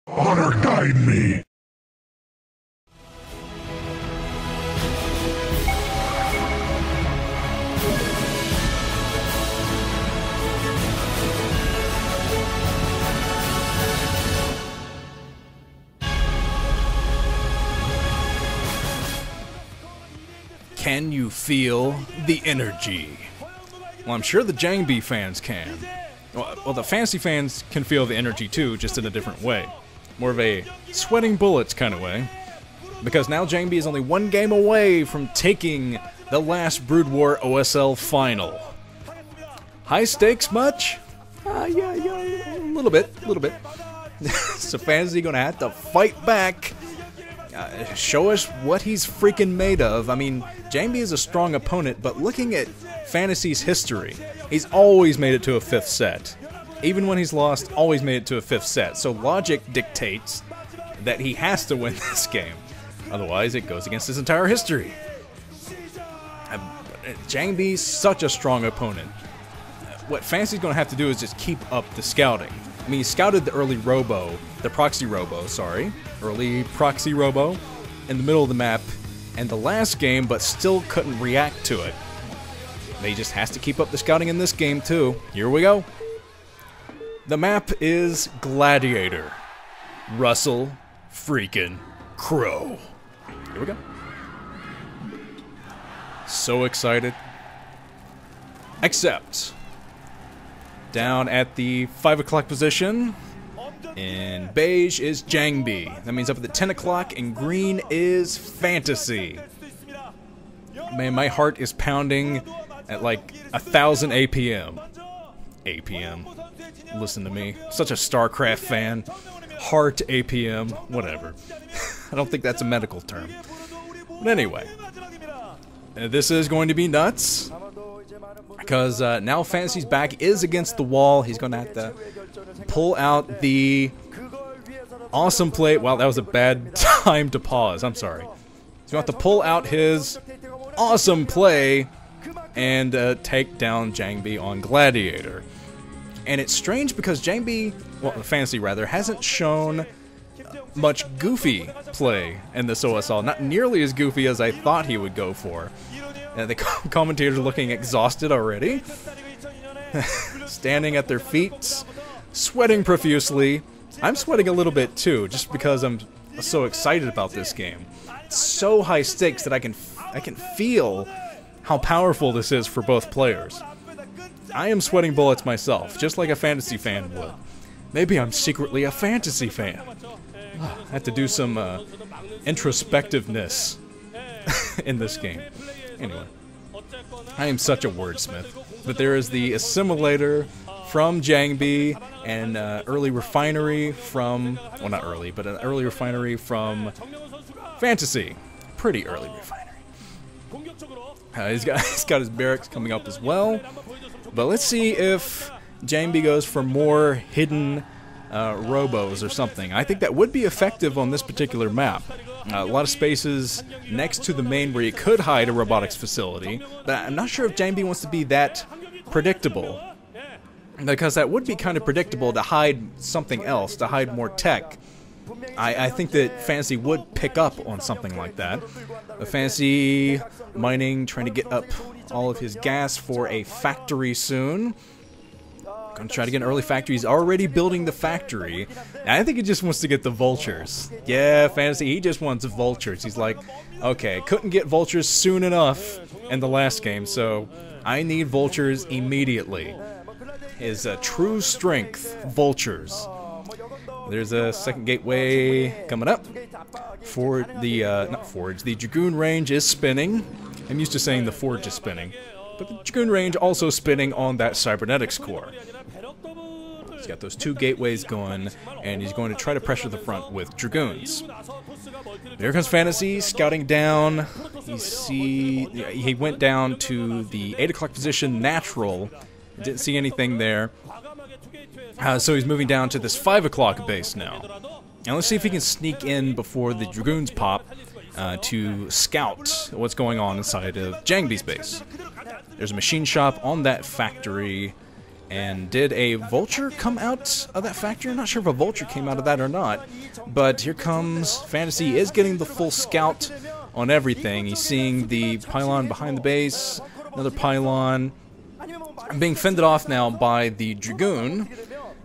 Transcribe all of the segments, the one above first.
Honor guide me! Can you feel the energy? Well, I'm sure the JangBi fans can. Well, the fantasy fans can feel the energy too, just in a different way. More of a sweating bullets kind of way. Because now JangBi is only one game away from taking the last Brood War OSL final. High stakes much? Yeah, a little bit. So fantasy gonna have to fight back. Show us what he's freaking made of. I mean, JangBi is a strong opponent, but looking at Fantasy's history, he's always made it to a 5th set. Even when he's lost, always made it to a 5th set. So logic dictates that he has to win this game. Otherwise, it goes against his entire history. JangBi's such a strong opponent. What Fantasy's going to have to do is just keep up the scouting. I mean, he scouted the early proxy robo in the middle of the map in the last game, but still couldn't react to it. He just has to keep up the scouting in this game too. Here we go. The map is Gladiator. Russell freaking Crowe. Here we go. So excited. Except down at the 5 o'clock position, and beige is JangBi. That means up at the 10 o'clock, and green is Fantasy. Man, my heart is pounding at like 1,000 APM. APM. Listen to me. Such a StarCraft fan. Heart APM. Whatever. I don't think that's a medical term. But anyway. This is going to be nuts. Because now Fantasy's back is against the wall. He's going to have to pull out the awesome play. Wow, that was a bad time to pause. I'm sorry. He's going to have to pull out his awesome play and take down JangBi on Gladiator. And it's strange because JangBi, well, Fantasy rather, hasn't shown much goofy play in this OSL. Not nearly as goofy as I thought he would go for. The commentators are looking exhausted already. Standing at their feet, sweating profusely. I'm sweating a little bit too, just because I'm so excited about this game. It's so high stakes that I can feel how powerful this is for both players. I am sweating bullets myself, just like a fantasy fan would. Maybe I'm secretly a fantasy fan. I have to do some introspectiveness in this game. Anyway, I am such a wordsmith. But there is the assimilator from JangBi and early refinery from, well, not early, but an early refinery from Fantasy. Pretty early refinery. He's got his barracks coming up as well. But let's see if JangBi goes for more hidden robos or something. I think that would be effective on this particular map. A lot of spaces next to the main where you could hide a robotics facility, but I'm not sure if JangBi wants to be that predictable. Because that would be kind of predictable to hide something else, to hide more tech. I think that Fantasy would pick up on something like that. Fantasy mining, trying to get up all of his gas for a factory soon. Gonna try to get an early factory. He's already building the factory. I think he just wants to get the vultures. Yeah, Fantasy, he just wants vultures. He's like, okay, couldn't get vultures soon enough in the last game, so I need vultures immediately. His true strength, vultures. There's a second gateway coming up. For the, not forge, the Dragoon range is spinning. I'm used to saying the forge is spinning. But the Dragoon range also spinning on that cybernetics core. He's got those 2 gateways going, and he's going to try to pressure the front with Dragoons. There comes Fantasy, scouting down. He went down to the 8 o'clock position, natural. Didn't see anything there. So he's moving down to this 5 o'clock base now. Now let's see if he can sneak in before the Dragoons pop to scout what's going on inside of JangBi's base. There's a machine shop on that factory. And did a vulture come out of that factory? I'm not sure if a vulture came out of that or not. But here comes Fantasy. He is getting the full scout on everything. He's seeing the pylon behind the base, another pylon. Being fended off now by the Dragoon.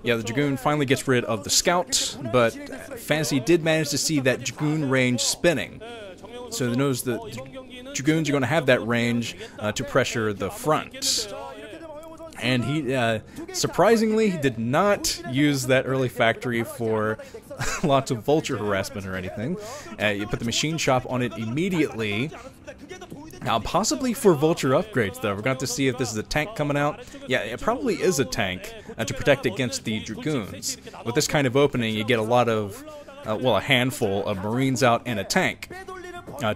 Yeah, the Dragoon finally gets rid of the scout, but Fantasy did manage to see that Dragoon range spinning. So he knows that Dragoons are going to have that range to pressure the front. And he, surprisingly, he did not use that early factory for lots of vulture harassment or anything. You put the machine shop on it immediately. Now, possibly for vulture upgrades, though. We're going to have to see if this is a tank coming out. Yeah, it probably is a tank to protect against the Dragoons. With this kind of opening, you get a lot of, well, a handful of Marines out and a tank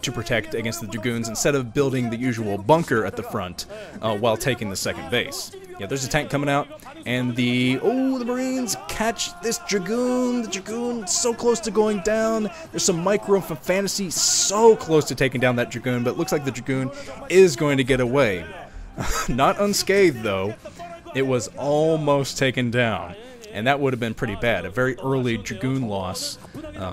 to protect against the Dragoons instead of building the usual bunker at the front while taking the second base. Yeah, there's a tank coming out, and the Marines catch this Dragoon. The Dragoon so close to going down. There's some micro from Fantasy so close to taking down that Dragoon, but it looks like the Dragoon is going to get away. Not unscathed, though. It was almost taken down, and that would have been pretty bad. A very early Dragoon loss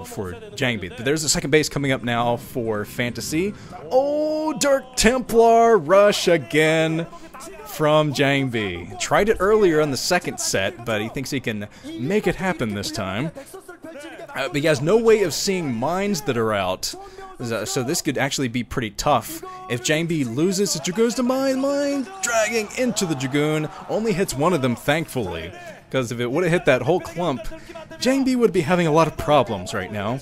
for JangBi. But there's a second base coming up now for Fantasy. Oh, Dark Templar rush again from JangBi. Tried it earlier on the second set, but he thinks he can make it happen this time. But he has no way of seeing mines that are out. So this could actually be pretty tough. If JangBi loses his Dragoons to mine dragging into the Dragoon, only hits one of them, thankfully. Because if it would have hit that whole clump, JangBi would be having a lot of problems right now.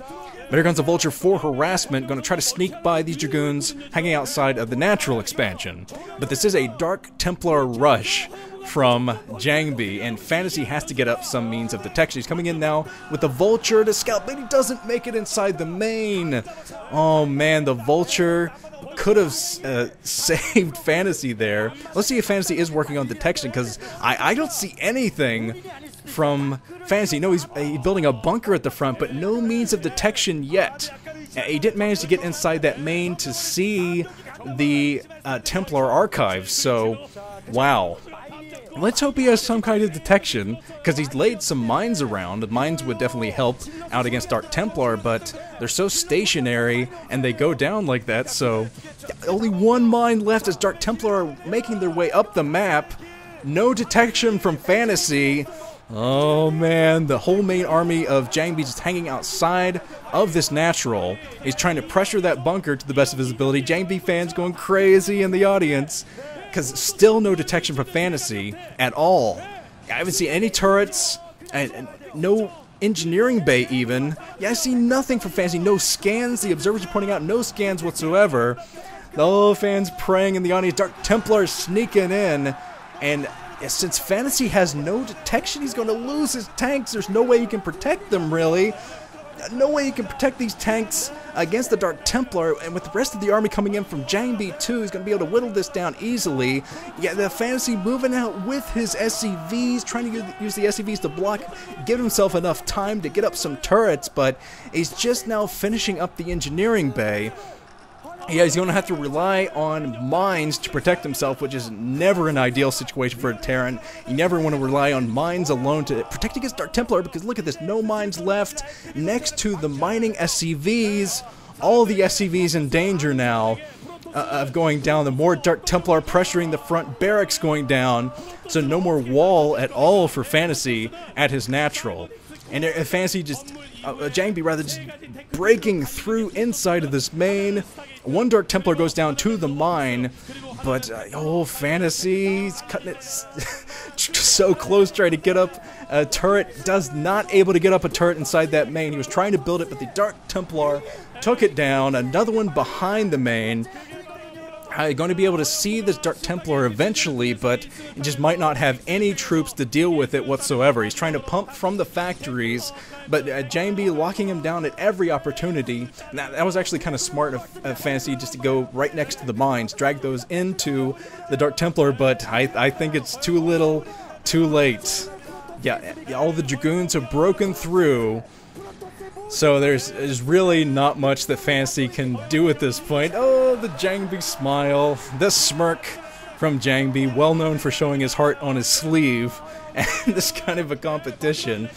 But here comes a Vulture for harassment, going to try to sneak by these Dragoons hanging outside of the natural expansion. But this is a Dark Templar rush from JangBi, and Fantasy has to get up some means of detection. He's coming in now with the Vulture to scout, but he doesn't make it inside the main. Oh man, the Vulture could have saved Fantasy there. Let's see if Fantasy is working on detection, because I don't see anything from Fantasy. No, he's building a bunker at the front, but no means of detection yet. He didn't manage to get inside that main to see the Templar archives, so wow. Let's hope he has some kind of detection, because he's laid some mines around. The mines would definitely help out against Dark Templar, but they're so stationary and they go down like that, so only one mine left as Dark Templar are making their way up the map. No detection from Fantasy. Oh man, the whole main army of JangBi just hanging outside of this natural. He's trying to pressure that bunker to the best of his ability. JangBi fans going crazy in the audience, because still no detection from Fantasy at all. I haven't seen any turrets, and no engineering bay even. Yeah, I see nothing from Fantasy, no scans. The observers are pointing out no scans whatsoever. The fans praying in the audience. Dark Templar sneaking in, and since Fantasy has no detection, he's going to lose his tanks. There's no way he can protect them, really. No way he can protect these tanks against the Dark Templar, and with the rest of the army coming in from JangBi too, he's going to be able to whittle this down easily. Yeah, the Fantasy moving out with his SCVs, trying to use the SCVs to block, give himself enough time to get up some turrets, but he's just now finishing up the engineering bay. Yeah, he's going to have to rely on mines to protect himself, which is never an ideal situation for a Terran. You never want to rely on mines alone to protect against Dark Templar, because look at this, no mines left next to the mining SCVs. All the SCVs in danger now of going down. The more Dark Templar pressuring the front barracks going down, so no more wall at all for Fantasy at his natural. And Fantasy just, JangBi rather, just breaking through inside of this main. One Dark Templar goes down to the mine, but oh, Fantasy's cutting it so close, trying to get up a turret. Not able to get up a turret inside that main. He was trying to build it, but the Dark Templar took it down. Another one behind the main. Going to be able to see this Dark Templar eventually, but he just might not have any troops to deal with it whatsoever. He's trying to pump from the factories, but JangBi locking him down at every opportunity. Now, that was actually kind of smart of Fantasy, just to go right next to the mines, drag those into the Dark Templar, but I think it's too little, too late. Yeah, all the Dragoons have broken through. So there's really not much that Fantasy can do at this point. Oh, the JangBi smile, the smirk from JangBi, well known for showing his heart on his sleeve, and this kind of a competition.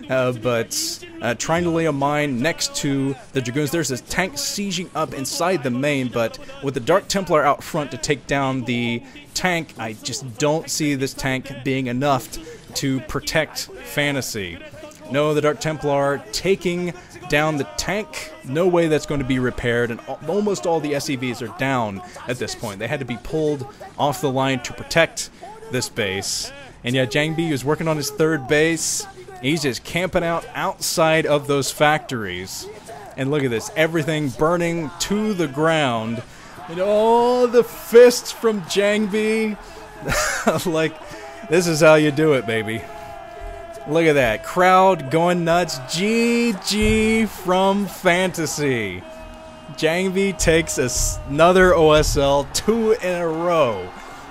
But trying to lay a mine next to the Dragoons. There's this tank sieging up inside the main, but with the Dark Templar out front to take down the tank, I just don't see this tank being enough to protect Fantasy. No, the Dark Templar taking down the tank, no way that's going to be repaired, and almost all the SCVs are down at this point. They had to be pulled off the line to protect this base. And yeah, JangBi is working on his third base. He's just camping out outside of those factories. And look at this, everything burning to the ground. And oh, the fists from JangBi. Like, this is how you do it, baby. Look at that, crowd going nuts. GG from Fantasy. JangBi takes another OSL, 2 in a row.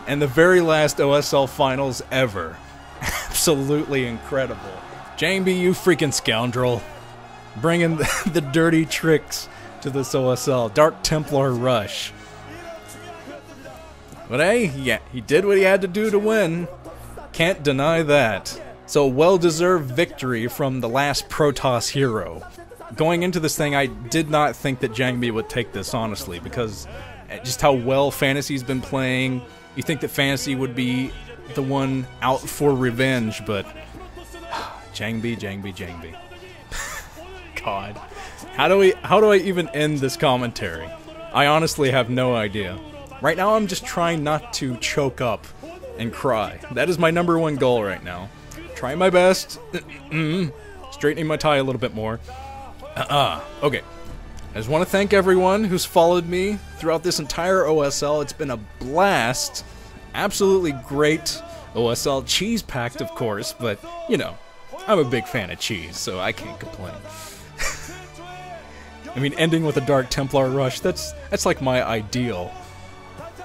And the very last OSL finals ever. Absolutely incredible. JangBi, you freaking scoundrel. Bringing the dirty tricks to this OSL. Dark Templar rush. But hey, yeah, he did what he had to do to win. Can't deny that. So, well-deserved victory from the last Protoss hero. Going into this thing, I did not think that JangBi would take this, honestly, because just how well Fantasy's been playing. You think that Fantasy would be the one out for revenge, but JangBi. God. How do I even end this commentary? I honestly have no idea. Right now, I'm just trying not to choke up and cry. That is my #1 goal right now. Trying my best. Straightening my tie a little bit more. Okay. I just want to thank everyone who's followed me throughout this entire OSL. It's been a blast. Absolutely great OSL. Cheese-packed, of course, but, you know, I'm a big fan of cheese, so I can't complain. I mean, ending with a Dark Templar rush, that's like my ideal,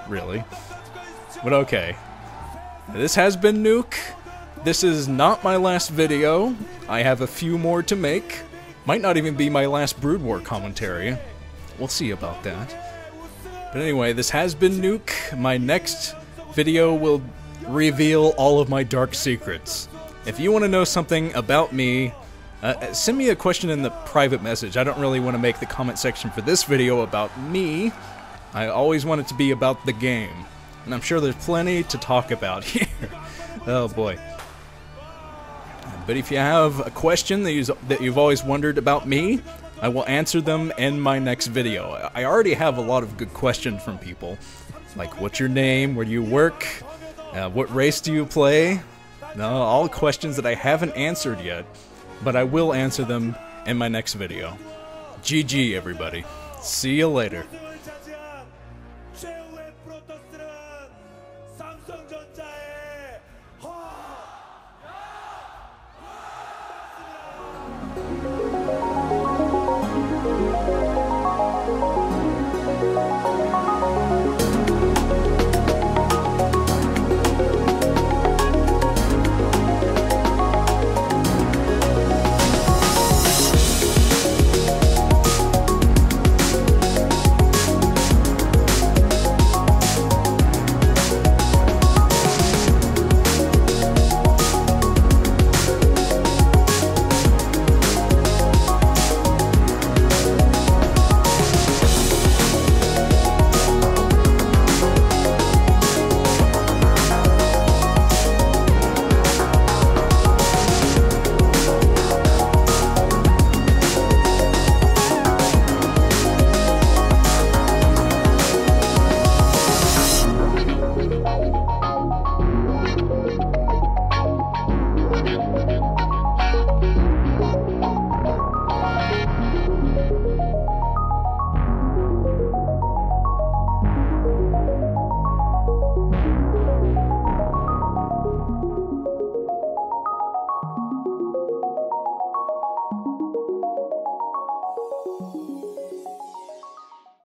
really. But okay. This has been Nuke. This is not my last video. I have a few more to make. Might not even be my last Brood War commentary. We'll see about that. But anyway, this has been Nuke. My next video will reveal all of my dark secrets. If you want to know something about me, send me a question in the private message. I don't really want to make the comment section for this video about me. I always want it to be about the game. And I'm sure there's plenty to talk about here. Oh boy. But if you have a question that you've always wondered about me, I will answer them in my next video. I already have a lot of good questions from people. Like, what's your name? Where do you work? What race do you play? No, all questions that I haven't answered yet. But I will answer them in my next video. GG, everybody. See you later.